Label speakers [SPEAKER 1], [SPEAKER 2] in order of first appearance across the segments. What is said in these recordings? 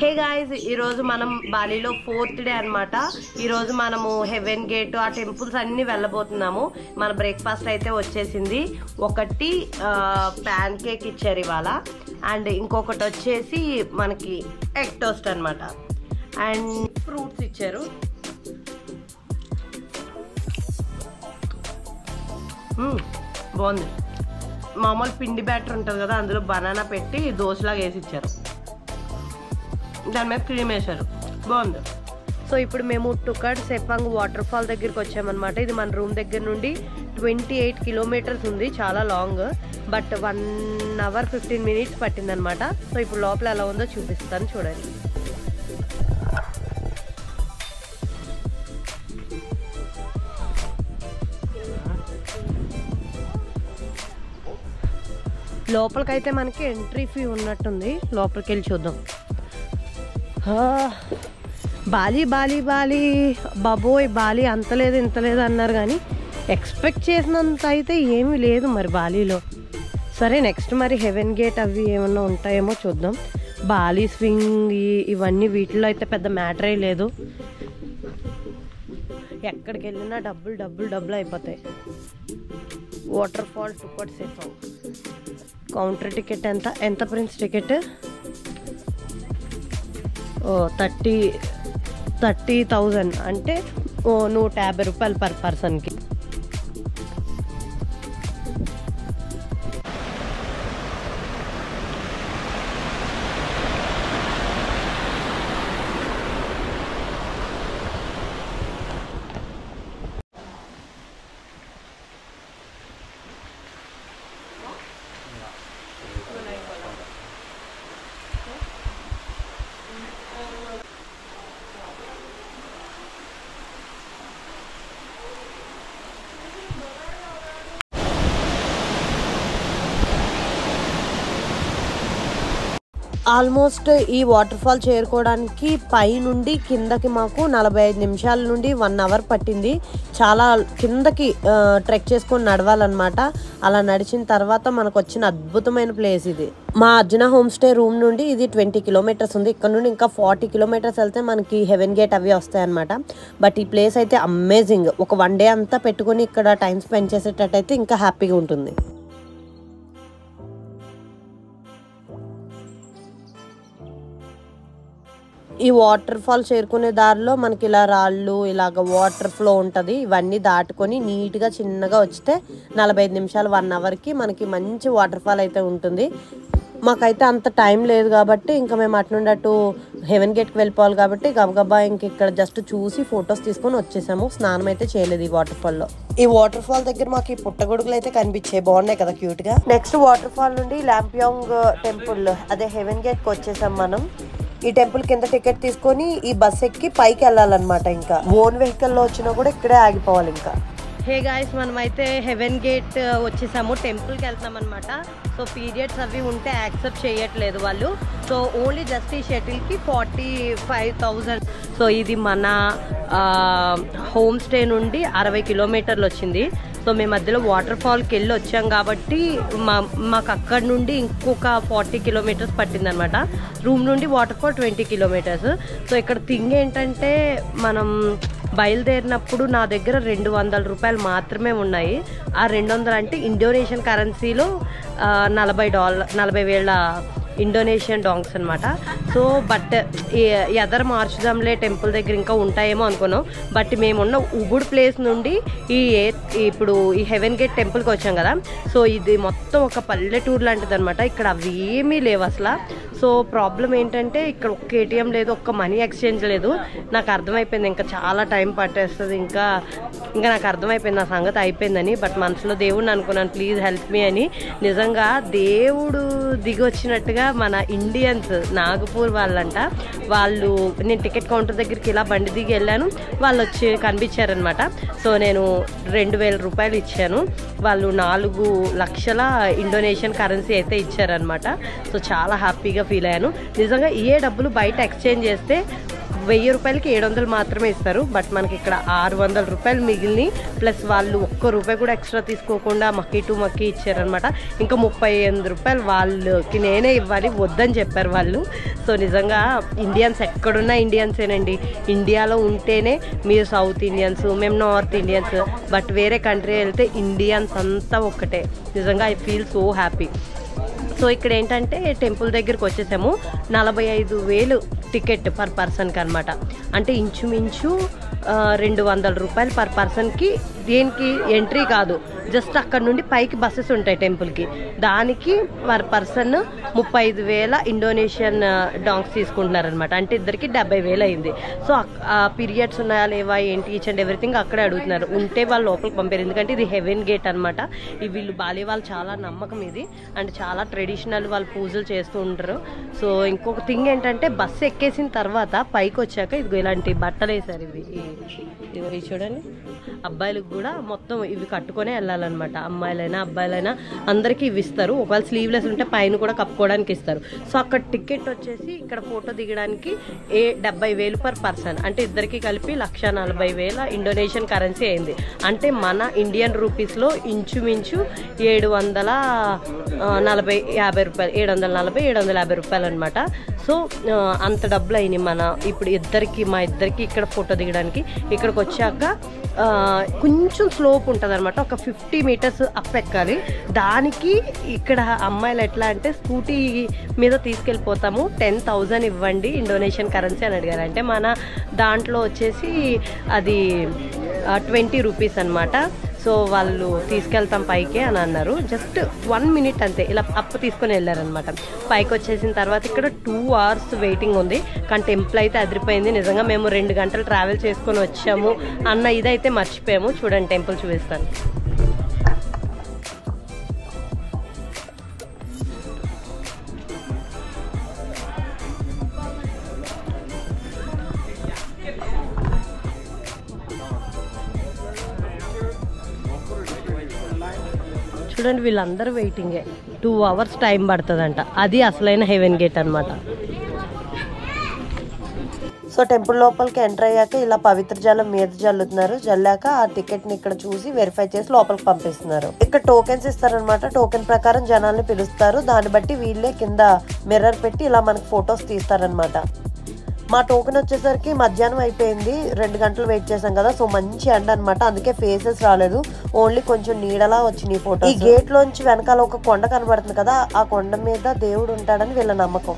[SPEAKER 1] Hey guys, ఈరోజు మనం బాలీలో 4th day అనమాట. ఈరోజు మనము హెవెన్ గేట్ ఆ టెంపుల్స్ అన్ని వెళ్ళబోతున్నాము. మన బ్రేక్ఫాస్ట్ అయితే వచ్చేసింది. ఒకటి ప్యాన్ కేక్ ఇచ్చారు ఇవాళ, అండ్ ఇంకొకటి వచ్చేసి మనకి ఎగ్ టోస్ట్ అనమాట, అండ్ ఫ్రూట్స్ ఇచ్చారు. బాగుంది. మామూలు పిండి బ్యాటర్ ఉంటుంది కదా, అందులో బనానా పెట్టి దోశలాగా వేసి ఇచ్చారు, దాని మీద క్రీమ్ వేశారు. బాగుంది. సో ఇప్పుడు మేము టుకడ్ సెపాంగ్ వాటర్ ఫాల్ దగ్గరికి వచ్చామన్నమాట. ఇది మన రూమ్ దగ్గర నుండి 28 కిలోమీటర్స్ ఉంది, చాలా లాంగ్. బట్ 1 hour 15 minutes పట్టిందనమాట. సో ఇప్పుడు లోపల ఎలా ఉందో చూపిస్తాను, చూడండి. లోపలికైతే మనకి ఎంట్రీ ఫీ ఉన్నట్టుంది. లోపలికి వెళ్ళి చూద్దాం. బాలి బాలి బాలి బాబోయ్, బాలి అంత లేదు ఇంత లేదు అన్నారు, కానీ ఎక్స్పెక్ట్ చేసినంత అయితే ఏమీ లేదు మరి బాలీలో. సరే, నెక్స్ట్ మరి హెవెన్ గేట్ అవి ఏమన్నా ఉంటాయేమో చూద్దాం. బాలి స్వింగ్ ఇవన్నీ వీటిలో అయితే పెద్ద మ్యాటరే లేదు. ఎక్కడికి వెళ్ళినా డబ్బులు డబ్బులు డబ్బులు అయిపోతాయి. వాటర్ ఫాల్ టుకడ్ సెపాంగ్ కౌంటర్ టికెట్ ఎంత ప్రిన్స్ టికెట్? 30,000 అంటే 150 రూపాయలు పర్ పర్సన్కి. ఆల్మోస్ట్ ఈ వాటర్ ఫాల్ చేరుకోవడానికి పై నుండి కిందకి మాకు 45 నిమిషాల నుండి 1 hour పట్టింది. చాలా కిందకి ట్రెక్ చేసుకొని నడవాలన్నమాట. అలా నడిచిన తర్వాత మనకు వచ్చిన అద్భుతమైన ప్లేస్ ఇది. మా అర్జున హోమ్ స్టే రూమ్ నుండి ఇది 20 kilometers ఉంది. ఇక్కడ నుండి ఇంకా 40 kilometers వెళ్తే మనకి హెవెన్ గేట్ అవి వస్తాయి అనమాట. బట్ ఈ ప్లేస్ అయితే అమేజింగ్. ఒక 1 day అంతా పెట్టుకొని ఇక్కడ టైం స్పెండ్ చేసేటట్టయితే ఇంకా హ్యాపీగా ఉంటుంది. ఈ వాటర్ ఫాల్ చేరుకునే దారిలో మనకి ఇలా రాళ్ళు, ఇలాగ వాటర్ ఫ్లో ఉంటుంది. ఇవన్నీ దాటుకొని నీట్గా చిన్నగా వచ్చితే 45 నిమిషాలు 1 hourకి మనకి మంచి వాటర్ ఫాల్ అయితే ఉంటుంది. మాకైతే అంత టైం లేదు కాబట్టి ఇంకా మేము అటు అటు హెవెన్ గేట్కి వెళ్ళిపోవాలి కాబట్టి గబగబా ఇంక ఇక్కడ జస్ట్ చూసి ఫొటోస్ తీసుకొని వచ్చేసాము. స్నానం అయితే చేయలేదు ఈ వాటర్ ఫాల్లో. ఈ వాటర్ ఫాల్ దగ్గర మాకు ఈ పుట్టగొడుగులు అయితే కనిపించాయి, బాగున్నాయి కదా క్యూట్గా. నెక్స్ట్ వాటర్ ఫాల్ నుండి ల్యాంపియాంగ్ టెంపుల్, అదే హెవెన్ గేట్కి వచ్చేసాం మనం. ఈ టెంపుల్ కింద టికెట్ తీసుకొని ఈ బస్ ఎక్కి పైకి వెళ్ళాలన్నమాట. ఇంకా ఓన్ వెహికల్లో వచ్చినా కూడా ఇక్కడే ఆగిపోవాలి. ఇంకా హే గాయ్స్, మనమైతే హెవెన్ గేట్ వచ్చేసాము. టెంపుల్కి వెళ్తాం అనమాట. సో పీరియడ్స్ అవి ఉంటే యాక్సెప్ట్ చేయట్లేదు వాళ్ళు. సో ఓన్లీ జస్ట్ ఈ షటిల్కి 45,000. సో ఇది మన హోమ్ స్టే నుండి 60 kilometers వచ్చింది. సో మేము మధ్యలో వాటర్ ఫాల్కి వెళ్ళి వచ్చాం కాబట్టి మాకు అక్కడ నుండి ఇంకొక 40 kilometers పట్టిందనమాట. రూమ్ నుండి వాటర్ ఫాల్ 20 kilometers. సో ఇక్కడ థింగ్ ఏంటంటే, మనం బయలుదేరినప్పుడు నా దగ్గర 200 రూపాయలు మాత్రమే ఉన్నాయి. ఆ 200 అంటే ఇండోనేషియన్ కరెన్సీలో $40,000 ఇండోనేషియన్ డాంగ్స్ అనమాట. సో బట్ ఎదర మార్చుదాంలే, టెంపుల్ దగ్గర ఇంకా ఉంటాయేమో అనుకున్నాం. బట్ మేమున్న ఉబుడ్ ప్లేస్ నుండి ఇప్పుడు ఈ హెవెన్ గేట్ టెంపుల్కి వచ్చాం కదా. సో ఇది మొత్తం ఒక పల్లెటూరు లాంటిది అనమాట. ఇక్కడ అవి ఏమీ లేవు అసలు. సో ప్రాబ్లం ఏంటంటే ఇక్కడ ఒక్క ఏటీఎం లేదు, ఒక్క మనీ ఎక్స్చేంజ్ లేదు. నాకు అర్థమైపోయింది ఇంకా చాలా టైం పట్టేస్తుంది. ఇంకా నాకు అర్థమైపోయింది నా సంగతి అయిపోయిందని. బట్ మనసులో దేవుడిని అనుకున్నాను, ప్లీజ్ హెల్ప్ మీ అని. నిజంగా దేవుడు దిగి వచ్చినట్టుగా మన ఇండియన్స్ నాగపూర్ వాళ్ళంట. వాళ్ళు నేను టికెట్ కౌంటర్ దగ్గరికి ఇలా బండి దిగి వెళ్ళాను, వాళ్ళు వచ్చి కనిపించారనమాట. సో నేను 2,000 రూపాయలు ఇచ్చాను. వాళ్ళు 4 లక్షల ఇండోనేషియన్ కరెన్సీ అయితే ఇచ్చారనమాట. సో చాలా హ్యాపీగా ఫీల్ అయ్యాను. నిజంగా ఏ డబ్బులు బయట ఎక్స్చేంజ్ చేస్తే 1000 రూపాయలకి 700 మాత్రమే ఇస్తారు. బట్ మనకి ఇక్కడ 600 రూపాయలు మిగిలిని ప్లస్ వాళ్ళు ఒక్క రూపాయి కూడా ఎక్స్ట్రా తీసుకోకుండా మక్కీ టు మక్కీ ఇచ్చారనమాట. ఇంకా 38 రూపాయలు వాళ్ళకి నేనే ఇవ్వాలి, వద్దని చెప్పారు వాళ్ళు. సో నిజంగా ఇండియన్స్ ఎక్కడున్నా ఇండియన్సేనండి. ఇండియాలో ఉంటేనే మీరు సౌత్ ఇండియన్స్, మేము నార్త్ ఇండియన్స్, బట్ వేరే కంట్రీ వెళ్తే ఇండియన్స్ అంతా ఒక్కటే. నిజంగా I feel so happy. So ఇక్కడ ఏంటంటే టెంపుల్ దగ్గరికి వచ్చేసాము. 45,000 టికెట్ పర్ పర్సన్కి అనమాట. అంటే ఇంచుమించు 200 రూపాయలు పర్ పర్సన్కి. దేనికి ఎంట్రీ కాదు, జస్ట్ అక్కడ నుండి పైకి బస్సెస్ ఉంటాయి టెంపుల్కి. దానికి పర్ పర్సన్ 35,000 ఇండోనేషియన్ డాంగ్స్ తీసుకుంటున్నారనమాట. అంటే ఇద్దరికి 70,000 అయింది. సో ఆ పీరియడ్స్ ఉన్నాయా లేవా ఏంటి ఈచ్ అండ్ ఎవ్రీథింగ్ అక్కడే అడుగుతున్నారు. ఉంటే వాళ్ళు లోపలికి పంపారు, ఎందుకంటే ఇది హెవెన్ గేట్ అనమాట. వీళ్ళు బాలి వాళ్ళు చాలా నమ్మకం ఇది, అండ్ చాలా ట్రెడిషనల్, వాళ్ళు పూజలు చేస్తూ ఉంటారు. సో ఇంకొక థింగ్ ఏంటంటే బస్సు ఎక్కేసిన తర్వాత పైకి వచ్చాక ఇదిగో ఇలాంటి బట్టలు వేసారు. ఇవి చూడండి, అబ్బాయిలకు కూడా మొత్తం ఇవి కట్టుకొనే వెళ్ళాలన్నమాట. అమ్మాయిలైనా అబ్బాయిలైనా అందరికీ ఇవి ఇస్తారు. ఒకవేళ స్లీవ్లెస్ ఉంటే పైన కూడా కప్పుకోవడానికి ఇస్తారు. సో అక్కడ టికెట్ వచ్చేసి ఇక్కడ ఫోటో దిగడానికి 70,000 పర్ పర్సన్. అంటే ఇద్దరికి కలిపి 140,000 ఇండోనేషియన్ కరెన్సీ అయింది. అంటే మన ఇండియన్ రూపీస్లో ఇంచుమించు 750 రూపాయలు, 750 రూపాయలు అనమాట. సో అంత డబ్బులు అయినాయి మన ఇప్పుడు మా ఇద్దరికి ఇక్కడ ఫోటో దిగడానికి. ఇక్కడికి వచ్చాక కొంచెం స్లోప్ ఉంటుంది అనమాట. ఒక 50 మీటర్స్ అప్ ఎక్కాలి. దానికి ఇక్కడ అమ్మాయిలు ఎట్లా అంటే స్కూటీ మీద తీసుకెళ్ళిపోతాము, 10,000 ఇవ్వండి ఇండోనేషియన్ కరెన్సీ అని అడిగారు. అంటే మన దాంట్లో వచ్చేసి అది 20 రూపీస్ అనమాట. సో వాళ్ళు తీసుకెళ్తాం పైకి అని అన్నారు. జస్ట్ 1 మినిట్ అంతే, ఇలా అప్పు తీసుకొని వెళ్ళారనమాట. పైకి వచ్చేసిన తర్వాత ఇక్కడ 2 hours వెయిటింగ్ ఉంది. కానీ టెంపుల్ అయితే అదిరిపోయింది నిజంగా. మేము 2 గంటలు ట్రావెల్ చేసుకొని వచ్చాము అన్న ఇదైతే మర్చిపోయాము. చూడండి టెంపుల్ చూపిస్తాను. చూడండి వీళ్ళందరూ వెయిటింగే. 2 hours టైం పడుతుందంట. అది అసలైన హెవెన్ గేట్ అనమాట. సో టెంపుల్ లోపలికి ఎంటర్ అయ్యాక ఇలా పవిత్ర జలం మీద జల్లుతున్నారు. జల్లాక ఆ టికెట్ని ఇక్కడ చూసి వెరిఫై చేసి లోపలికి పంపిస్తున్నారు. ఇక్కడ టోకెన్స్ ఇస్తారనమాట. టోకెన్ ప్రకారం జనాల్ని పిలుస్తారు. దాన్ని బట్టి వీళ్ళే కింద మిర్రర్ పెట్టి ఇలా మనకి ఫొటోస్ తీస్తారనమాట. మా టోకెన్ వచ్చేసరికి మధ్యాహ్నం అయిపోయింది. 2 గంటలు వెయిట్ చేసాం కదా. సో మంచి ఎండ అనమాట, అందుకే ఫేసెస్ రాలేదు, ఓన్లీ కొంచెం నీడలా వచ్చినాయి ఫోటో. ఈ గేట్ లోంచి వెనకాల ఒక కొండ కనబడుతుంది కదా, ఆ కొండ మీద దేవుడు ఉంటాడని వీళ్ళ నమ్మకం.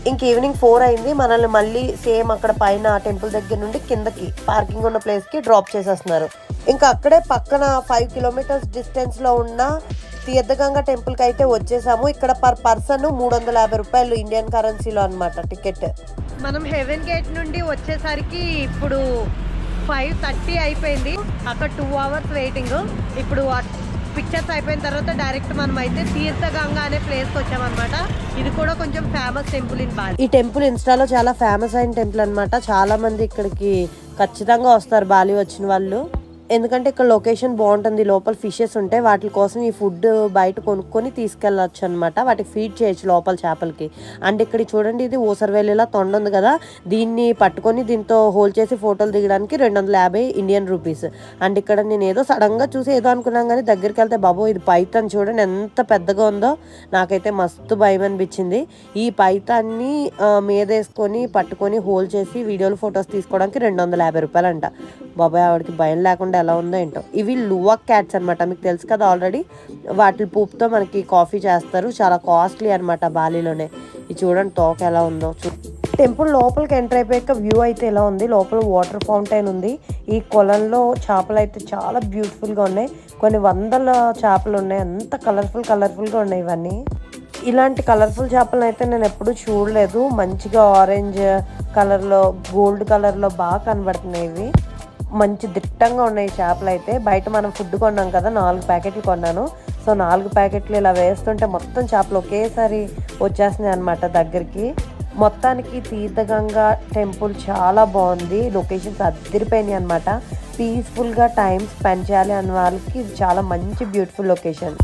[SPEAKER 1] ఇంక ఈవినింగ్ 4 అయింది. మనల్ని మళ్ళీ సేమ్ అక్కడ పైన టెంపుల్ దగ్గర నుండి కిందకి పార్కింగ్ ఉన్న ప్లేస్ కి డ్రాప్ చేసేస్తున్నారు. ఇంకా అక్కడే పక్కన 5 కిలోమీటర్స్ డిస్టెన్స్ లో ఉన్న తీర్థగంగ టెంపుల్ కి అయితే వచ్చేసాము. ఇక్కడ పర్ పర్సన్ 350 రూపాయలు ఇండియన్ కరెన్సీలో అనమాట టికెట్. మనం హెవెన్ గేట్ నుండి వచ్చేసరికి ఇప్పుడు 5:30 అయిపోయింది. అక్కడ 2 hours వెయిటింగ్. ఇప్పుడు పిక్చర్స్ అయిపోయిన తర్వాత డైరెక్ట్ మనం అయితే తీర్థగంగ అనే ప్లేస్కి వచ్చామన్నమాట. ఇది కూడా కొంచెం ఫేమస్ టెంపుల్ ఇన్ బాలి. ఈ టెంపుల్ ఇన్స్టాలో చాలా ఫేమస్ అయిన టెంపుల్ అనమాట. చాలా మంది ఇక్కడికి ఖచ్చితంగా వస్తారు బాలి వచ్చిన వాళ్ళు. ఎందుకంటే ఇక్కడ లొకేషన్ బాగుంటుంది, లోపల ఫిషెస్ ఉంటాయి, వాటి కోసం ఈ ఫుడ్ బయట కొనుక్కొని తీసుకెళ్ళచ్చు అనమాట. వాటికి ఫీడ్ చేయొచ్చు లోపల చేపలకి. అండ్ ఇక్కడ చూడండి, ఇది ఊసరవెల్లిలా తొండ ఉంది కదా, దీన్ని పట్టుకొని దీంతో హోల్డ్ చేసి ఫోటోలు దిగడానికి 250 ఇండియన్ రూపీస్. అండ్ ఇక్కడ నేను ఏదో సడన్ గా చూసి ఏదో అనుకున్నాను, కానీ దగ్గరికి వెళ్తే బాబో ఇది పైథాన్ చూడండి ఎంత పెద్దగా ఉందో. నాకైతే మస్తు భయం అనిపించింది. ఈ పైథాన్ని మీదేసుకొని పట్టుకొని హోల్డ్ చేసి వీడియోలు ఫొటోస్ తీసుకోవడానికి 250 రూపాయలు అంట. బాబాయ్ ఆవిడకి భయం లేకుండా ఎలా ఉందో ఏంటో. ఇవి లువాక్ క్యాట్స్ అనమాట, మీకు తెలుసు కదా ఆల్రెడీ. వాటి పూపుతో మనకి కాఫీ చేస్తారు, చాలా కాస్ట్లీ అనమాట బాలీలోనే. ఇది చూడండి తోక ఎలా ఉందో. టెంపుల్ లోపలికి ఎంటర్ అయిపోయాక వ్యూ అయితే ఎలా ఉంది. లోపల వాటర్ ఫౌంటైన్ ఉంది. ఈ కొలంలో చేపలు అయితే చాలా బ్యూటిఫుల్గా ఉన్నాయి. కొన్ని వందల చేపలు ఉన్నాయి, అంత కలర్ఫుల్గా ఉన్నాయి ఇవన్నీ. ఇలాంటి కలర్ఫుల్ చేపలను అయితే నేను ఎప్పుడూ చూడలేదు. మంచిగా ఆరెంజ్ కలర్లో, గోల్డ్ కలర్లో బాగా కనబడుతున్నాయి. ఇవి మంచి దిట్టంగా ఉన్నాయి చేపలు అయితే. బయట మనం ఫుడ్ కొన్నాం కదా, 4 ప్యాకెట్లు కొన్నాను. సో 4 ప్యాకెట్లు ఇలా వేస్తుంటే మొత్తం చేపలు ఒకేసారి వచ్చేస్తున్నాయి అనమాట దగ్గరికి. మొత్తానికి తీర్థగంగ టెంపుల్ చాలా బాగుంది. లొకేషన్స్ అదిరిపోయినాయి అనమాట. పీస్ఫుల్గా టైం స్పెండ్ చేయాలి అన్న వాళ్ళకి ఇది చాలా మంచి బ్యూటిఫుల్ లొకేషన్.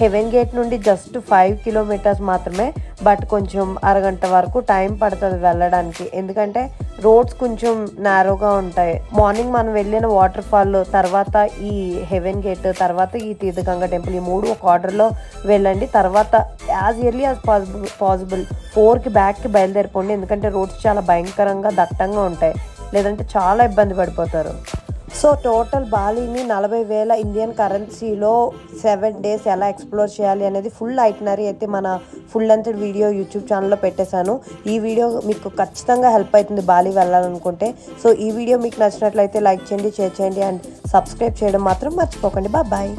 [SPEAKER 1] హెవెన్ గేట్ నుండి జస్ట్ 5 కిలోమీటర్స్ మాత్రమే, బట్ కొంచెం అరగంట వరకు టైం పడుతుంది వెళ్ళడానికి. ఎందుకంటే రోడ్స్ కొంచెం నారోగా ఉంటాయి. మార్నింగ్ మనం వెళ్ళిన వాటర్ ఫాల్ తర్వాత ఈ హెవెన్ గేట్ తర్వాత ఈ తీర్థగంగ టెంపుల్ ఈ 3 ఒక ఆర్డర్లో వెళ్ళండి. తర్వాత యాజ్ ఎర్లీ యాజ్ పాసిబుల్ 4కి బ్యాక్కి బయలుదేరిపోండి. ఎందుకంటే రోడ్స్ చాలా భయంకరంగా దట్టంగా ఉంటాయి, లేదంటే చాలా ఇబ్బంది పడిపోతారు. సో టోటల్ బాలీని 40,000 ఇండియన్ కరెన్సీలో 7 days ఎలా ఎక్స్ప్లోర్ చేయాలి అనేది ఫుల్ ఐటినరీ అయితే మన ఫుల్ లెంత్ వీడియో యూట్యూబ్ ఛానల్లో పెట్టేశాను. ఈ వీడియో మీకు ఖచ్చితంగా హెల్ప్ అవుతుంది బాలి వెళ్ళాలనుకుంటే. సో ఈ వీడియో మీకు నచ్చినట్లయితే లైక్ చేయండి, షేర్ చేయండి అండ్ సబ్స్క్రైబ్ చేయడం మాత్రం మర్చిపోకండి. బాయ్.